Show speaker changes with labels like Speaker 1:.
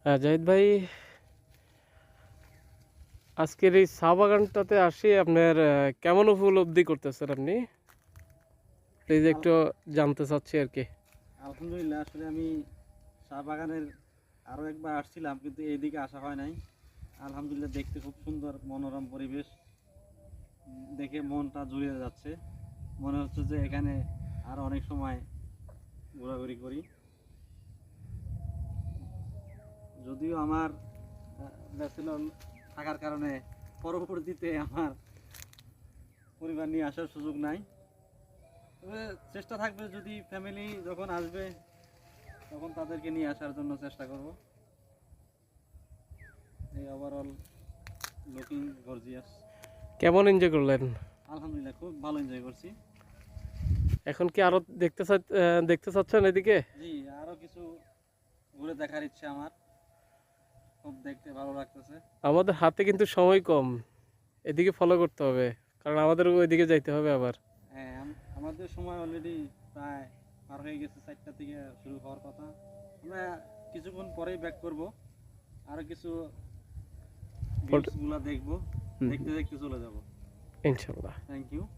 Speaker 1: হ্যাঁ জাহিদ ভাই, আজকের এই চা বাগানটাতে আসি আপনার কেমন উপলব্ধি করতেছেন আপনি? এই যে
Speaker 2: আল-
Speaker 1: একটু জানতে চাচ্ছি আর কি।
Speaker 2: আলহামদুলিল্লাহ, আসলে আমি চা বাগানের আরও একবার আসছিলাম, কিন্তু এইদিকে আসা হয় নাই। আলহামদুলিল্লাহ, দেখতে খুব সুন্দর মনোরম পরিবেশ। দেখে মনটা জুড়িয়ে যাচ্ছে। মনে হচ্ছে যে এখানে আরও অনেক সময় ঘোরাঘুরি করি। যদিও আমার ব্যাচেলর থাকার কারণে পরবর্তীতে আমার পরিবার নিয়ে আসার সুযোগ নাই। তবে চেষ্টা থাকবে, যদি ফ্যামিলি যখন আসবে তখন তাদেরকে নিয়ে আসার জন্য চেষ্টা করব। এই ওভারঅল লুকিং গর্জিয়াস।
Speaker 1: কেমন এনজয় করলেন?
Speaker 2: আলহামদুলিল্লাহ, খুব ভালো এনজয় করছি।
Speaker 1: এখন কি আরো দেখতে চাচ্ছেন এদিকে?
Speaker 2: জি, আরও কিছু ঘুরে দেখার ইচ্ছে আমার, খুব দেখতে ভালো লাগতেছে।
Speaker 1: আমাদের হাতে কিন্তু সময় কম, এদিকে ফলো করতে হবে, কারণ আমাদের ওইদিকে যাইতে হবে আবার।
Speaker 2: হ্যাঁ, আমাদের সময় অলরেডি প্রায় পার হয়ে গেছে, 4টা থেকে শুরু হওয়ার কথা। আমরা কিছুক্ষণ পরেই ব্যাক করব, আরও কিছু ভিউসগুলো দেখবো,
Speaker 1: হুম,
Speaker 2: দেখতে দেখতে চলে যাব।
Speaker 1: ইনশাল্লাহ।
Speaker 2: Thank you.